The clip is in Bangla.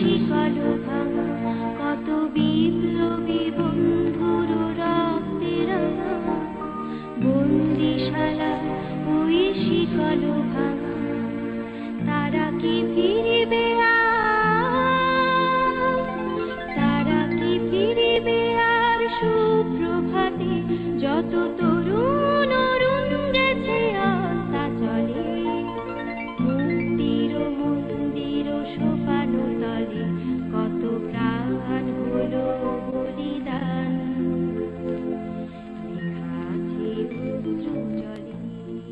শিকল ভাঙা, কত বিপ্লবী বন্ধুর রক্তে রাঙা বন্দিশালা ওই শিকল ভাঙা। তারা কি